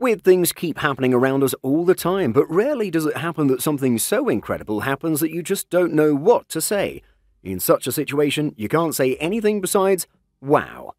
Weird things keep happening around us all the time, but rarely does it happen that something so incredible happens that you just don't know what to say. In such a situation, you can't say anything besides, wow.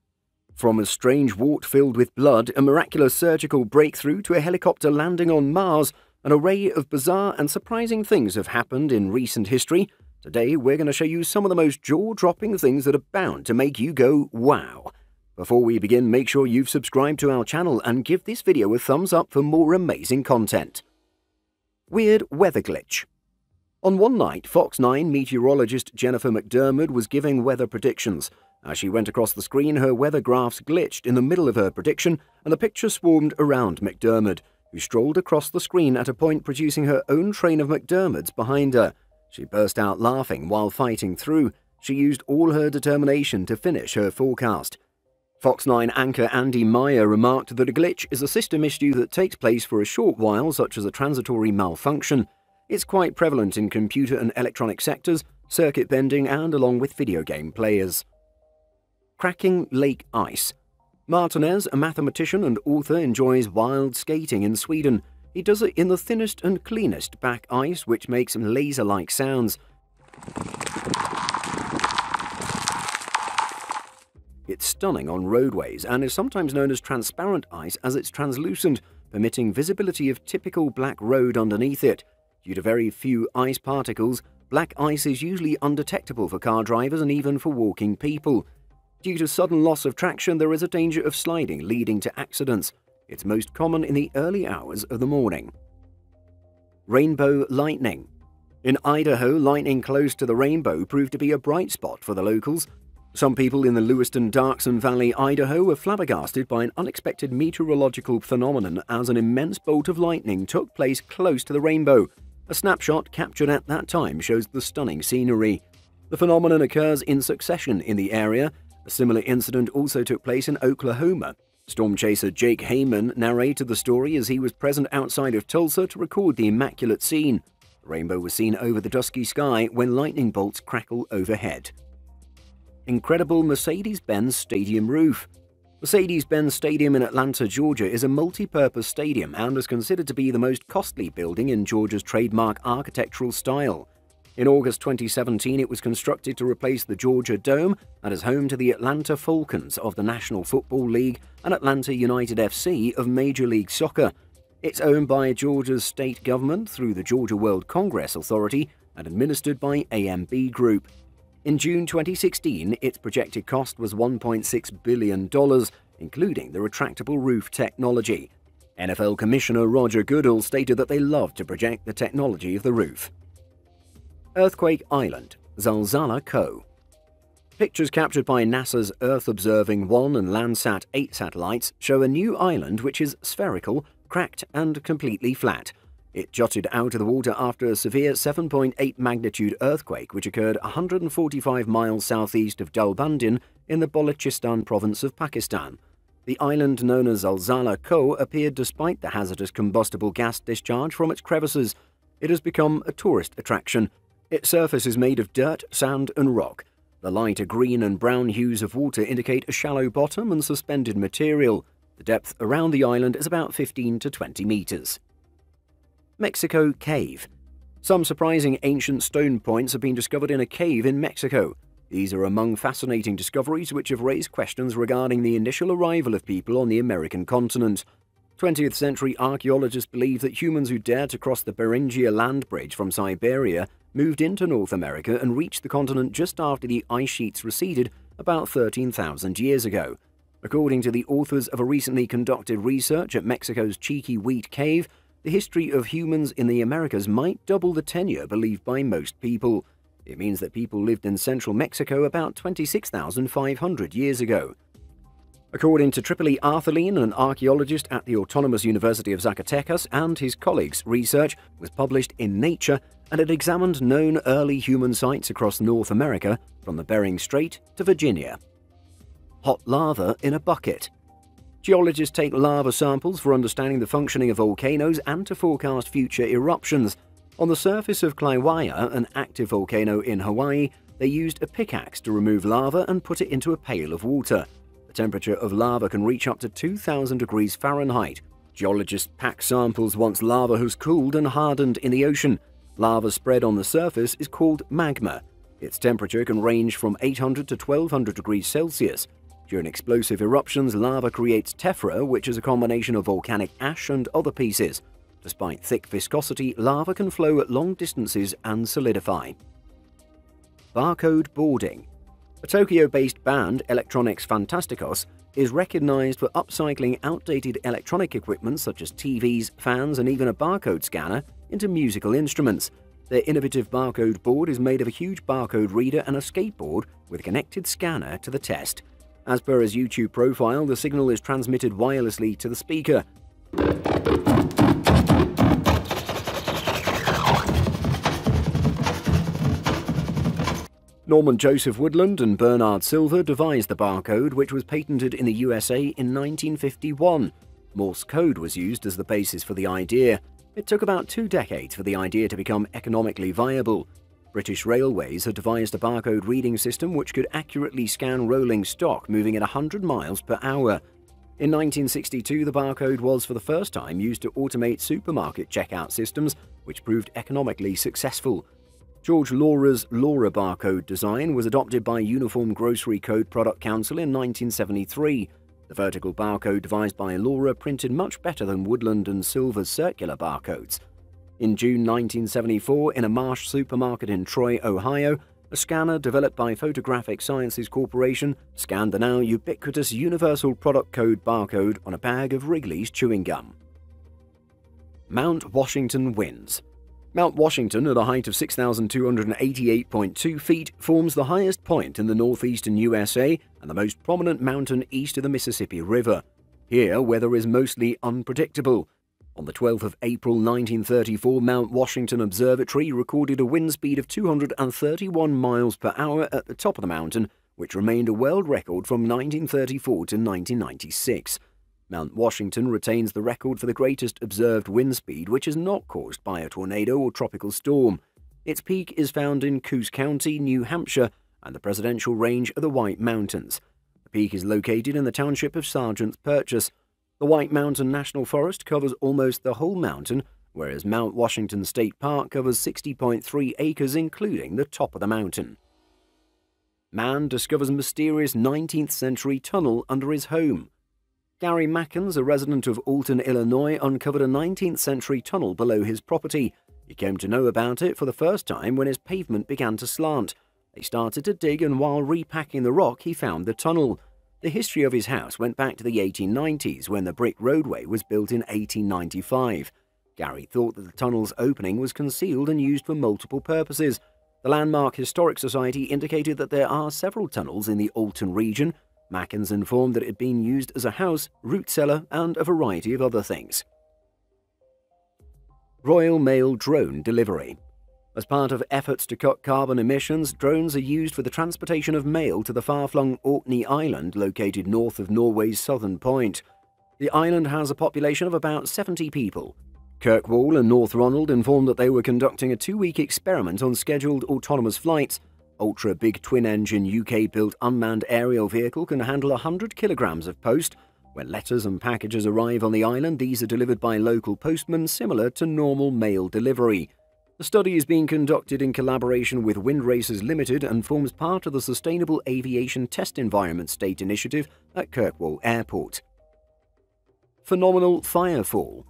From a strange wart filled with blood, a miraculous surgical breakthrough, to a helicopter landing on Mars, an array of bizarre and surprising things have happened in recent history. Today, we're going to show you some of the most jaw-dropping things that are bound to make you go, wow. Before we begin, make sure you've subscribed to our channel and give this video a thumbs up for more amazing content. Weird weather glitch. On one night, Fox 9 meteorologist Jennifer McDermott was giving weather predictions. As she went across the screen, her weather graphs glitched in the middle of her prediction, and the picture swarmed around McDermott, who strolled across the screen at a point producing her own train of McDermotts behind her. She burst out laughing while fighting through. She used all her determination to finish her forecast. Fox 9 anchor Andy MEYER remarked that a glitch is a system issue that takes place for a short while, such as a transitory malfunction. It's quite prevalent in computer and electronic sectors, circuit bending, and along with video game players. Cracking lake ice. MARTINEZ, a mathematician and author, enjoys wild skating in Sweden. He does it in the thinnest and cleanest back ice, which makes laser-like sounds. It's stunning on roadways and is sometimes known as transparent ice as it's translucent, permitting visibility of typical black road underneath it. Due to very few ice particles, black ice is usually undetectable for car drivers and even for walking people. Due to sudden loss of traction, there is a danger of sliding, leading to accidents. It's most common in the early hours of the morning. Rainbow lightning. In Idaho, lightning close to the rainbow proved to be a bright spot for the locals. Some people in the LEWISTON DARKSON Valley, Idaho, were flabbergasted by an unexpected meteorological phenomenon as an immense bolt of lightning took place close to the rainbow. A snapshot captured at that time shows the stunning scenery. The phenomenon occurs in succession in the area. A similar incident also took place in Oklahoma. Storm chaser Jake HEIGHMAN narrated the story as he was present outside of Tulsa to record the immaculate scene. The rainbow was seen over the dusky sky when lightning bolts crackle overhead. Incredible Mercedes-Benz Stadium roof. Mercedes-Benz Stadium in Atlanta, Georgia is a multi-purpose stadium and is considered to be the most costly building in Georgia's trademark architectural style. In August 2017, it was constructed to replace the Georgia Dome and is home to the Atlanta Falcons of the National Football League and Atlanta United FC of Major League Soccer. It's owned by Georgia's state government through the Georgia World Congress Authority and administered by AMB Group. In June 2016, its projected cost was $1.6 billion, including the retractable roof technology. NFL Commissioner Roger Goodell stated that they love to project the technology of the roof. Earthquake Island, Zalzala Co. Pictures captured by NASA's Earth-observing 1 and Landsat 8 satellites show a new island which is spherical, cracked, and completely flat. It jutted out of the water after a severe 7.8 magnitude earthquake which occurred 145 miles southeast of Dalbandin in the Balochistan province of Pakistan. The island known as Zalzala Co appeared despite the hazardous combustible gas discharge from its crevices. It has become a tourist attraction. Its surface is made of dirt, sand, and rock. The lighter green and brown hues of water indicate a shallow bottom and suspended material. The depth around the island is about 15 to 20 meters. Mexico Cave. Some surprising ancient stone points have been discovered in a cave in Mexico. These are among fascinating discoveries which have raised questions regarding the initial arrival of people on the American continent. 20th century archaeologists believe that humans who dared to cross the Beringia land bridge from Siberia moved into North America and reached the continent just after the ice sheets receded about 13,000 years ago. According to the authors of a recently conducted research at Mexico's Cheeky Wheat Cave, the history of humans in the Americas might double the tenure believed by most people. It means that people lived in central Mexico about 26,500 years ago. According to Tripoli Arthelene, an archaeologist at the Autonomous University of Zacatecas, and his colleagues, research was published in Nature, and it examined known early human sites across North America, from the Bering Strait to Virginia. Hot lava in a bucket. Geologists take lava samples for understanding the functioning of volcanoes and to forecast future eruptions. On the surface of Kilauea, an active volcano in Hawaii, they used a pickaxe to remove lava and put it into a pail of water. The temperature of lava can reach up to 2,000 degrees Fahrenheit. Geologists pack samples once lava has cooled and hardened in the ocean. Lava spread on the surface is called magma. Its temperature can range from 800 to 1200 degrees Celsius. During explosive eruptions, lava creates tephra, which is a combination of volcanic ash and other pieces. Despite thick viscosity, lava can flow at long distances and solidify. Barcode boarding. A Tokyo-based band, Electronics Fantasticos, is recognized for upcycling outdated electronic equipment such as TVs, fans, and even a barcode scanner into musical instruments. Their innovative barcode board is made of a huge barcode reader and a skateboard with a connected scanner to the test. As per his YouTube profile, the signal is transmitted wirelessly to the speaker. Norman Joseph Woodland and Bernard Silver devised the barcode, which was patented in the USA in 1951. Morse code was used as the basis for the idea. It took about 2 decades for the idea to become economically viable. British Railways had devised a barcode reading system which could accurately scan rolling stock moving at 100 miles per hour. In 1962, the barcode was for the first time used to automate supermarket checkout systems, which proved economically successful. George Laura's Laura barcode design was adopted by Uniform Grocery Code Product Council in 1973. The vertical barcode devised by Laura printed much better than Woodland and Silver's circular barcodes. In June 1974, in a Marsh supermarket in Troy, Ohio, a scanner developed by Photographic Sciences Corporation scanned the now ubiquitous Universal Product Code barcode on a bag of Wrigley's chewing gum. Mount Washington wins. Mount Washington, at a height of 6,288.2 feet, forms the highest point in the northeastern USA and the most prominent mountain east of the Mississippi River. Here, weather is mostly unpredictable. On the 12th of April 1934, Mount Washington Observatory recorded a wind speed of 231 miles per hour at the top of the mountain, which remained a world record from 1934 to 1996. Mount Washington retains the record for the greatest observed wind speed, which is not caused by a tornado or tropical storm. Its peak is found in Coos County, New Hampshire, and the presidential range of the White Mountains. The peak is located in the township of Sergeant's Purchase. The White Mountain National Forest covers almost the whole mountain, whereas Mount Washington State Park covers 60.3 acres, including the top of the mountain. Man discovers mysterious 19th century tunnel under his home. Gary MACKINS, a resident of Alton, Illinois, uncovered a 19th century tunnel below his property. He came to know about it for the first time when his pavement began to slant. They started to dig, and while repacking the rock, he found the tunnel. The history of his house went back to the 1890s, when the brick roadway was built in 1895. Gary thought that the tunnel's opening was concealed and used for multiple purposes. The Landmark Historic Society indicated that there are several tunnels in the Alton region. Mackins informed that it had been used as a house, root cellar, and a variety of other things. Royal Mail drone delivery. As part of efforts to cut carbon emissions, drones are used for the transportation of mail to the far-flung Orkney Island located north of Norway's southern point. The island has a population of about 70 people. KIRKWALL and North RONALD informed that they were conducting a 2-week experiment on scheduled autonomous flights. Ultra-big twin-engine UK-built unmanned aerial vehicle can handle 100 kilograms of post. When letters and packages arrive on the island, these are delivered by local postmen, similar to normal mail delivery. The study is being conducted in collaboration with Wind Racers Limited and forms part of the Sustainable Aviation Test Environment State Initiative at KIRKWALL Airport. Phenomenal firefall.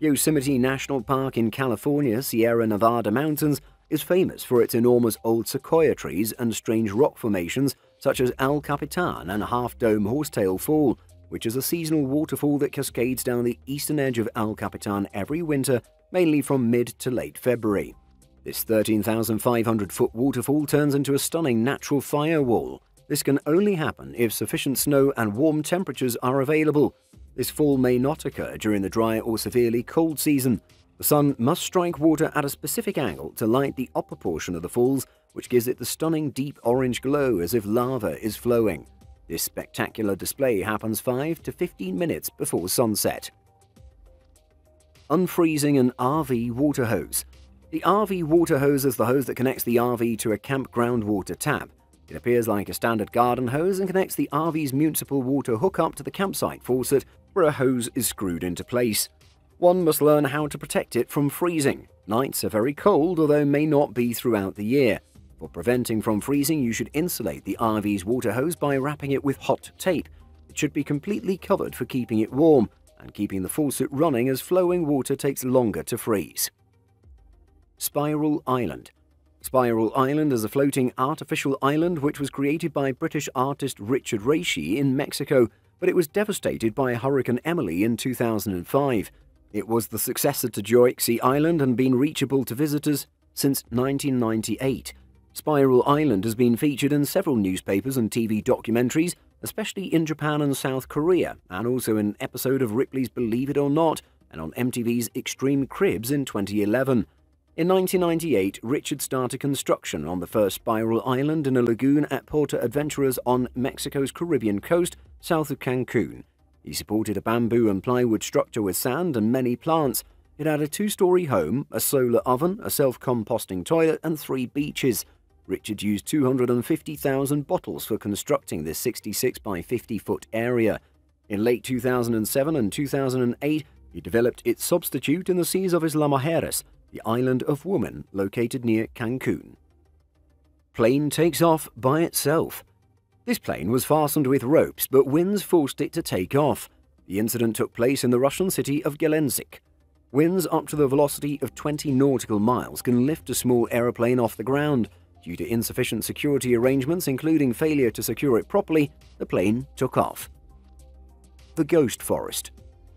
Yosemite National Park in California, Sierra Nevada mountains, is famous for its enormous old sequoia trees and strange rock formations such as El Capitan and Half-Dome Horsetail Fall, which is a seasonal waterfall that cascades down the eastern edge of El Capitan every winter, mainly from mid to late February. This 13,500-foot waterfall turns into a stunning natural firewall. This can only happen if sufficient snow and warm temperatures are available. This fall may not occur during the dry or severely cold season. The sun must strike water at a specific angle to light the upper portion of the falls, which gives it the stunning deep orange glow as if lava is flowing. This spectacular display happens 5 to 15 minutes before sunset. Unfreezing an RV water hose. The RV water hose is the hose that connects the RV to a campground water tap. It appears like a standard garden hose and connects the RV's municipal water hookup to the campsite faucet, where a hose is screwed into place. One must learn how to protect it from freezing. Nights are very cold, although may not be throughout the year. For preventing from freezing, you should insulate the RV's water hose by wrapping it with hot tape. It should be completely covered for keeping it warm and keeping the faucet running, as flowing water takes longer to freeze. Spiral Island. Spiral Island is a floating artificial island which was created by British artist Richard REISH in Mexico, but it was devastated by Hurricane Emily in 2005. It was the successor to Joyksy Island and been reachable to visitors since 1998. Spiral Island has been featured in several newspapers and TV documentaries, especially in Japan and South Korea, and also in an episode of Ripley's Believe It or Not and on MTV's Extreme Cribs in 2011. In 1998, Richard started construction on the first Spiral Island in a lagoon at Puerto Aventuras on Mexico's Caribbean coast, south of Cancun. He supported a bamboo and plywood structure with sand and many plants. It had a 2-story home, a solar oven, a self-composting toilet, and 3 beaches. Richard used 250,000 bottles for constructing this 66 by 50-foot area. In late 2007 and 2008, he developed its substitute in the seas of Isla Mujeres, the island of women located near Cancun. Plane takes off by itself. This plane was fastened with ropes, but winds forced it to take off. The incident took place in the Russian city of Gelendzhik. Winds up to the velocity of 20 nautical miles can lift a small aeroplane off the ground. Due to insufficient security arrangements, including failure to secure it properly, the plane took off. The Ghost Forest.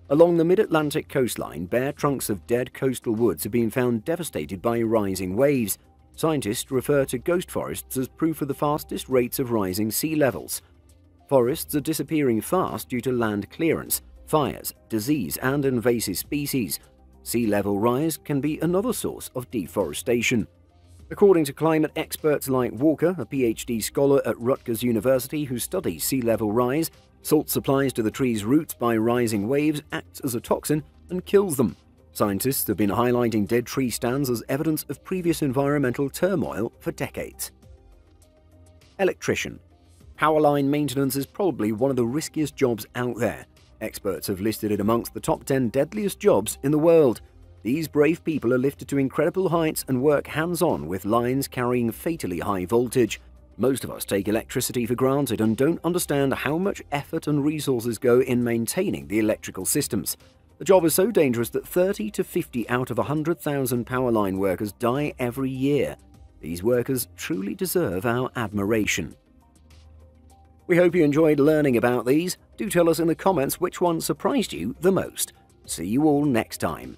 Along the mid-Atlantic coastline, bare trunks of dead coastal woods have been found devastated by rising waves. Scientists refer to ghost forests as proof of the fastest rates of rising sea levels. Forests are disappearing fast due to land clearance, fires, disease, and invasive species. Sea level rise can be another source of deforestation. According to climate experts like Walker, a PhD scholar at Rutgers University who studies sea level rise, salt supplies to the trees' roots by rising waves acts as a toxin and kills them. Scientists have been highlighting dead tree stands as evidence of previous environmental turmoil for decades. Electrician. Power line maintenance is probably one of the riskiest jobs out there. Experts have listed it amongst the top 10 deadliest jobs in the world. These brave people are lifted to incredible heights and work hands-on with lines carrying fatally high voltage. Most of us take electricity for granted and don't understand how much effort and resources go in maintaining the electrical systems. The job is so dangerous that 30 to 50 out of 100,000 power line workers die every year. These workers truly deserve our admiration. We hope you enjoyed learning about these. Do tell us in the comments which one surprised you the most. See you all next time.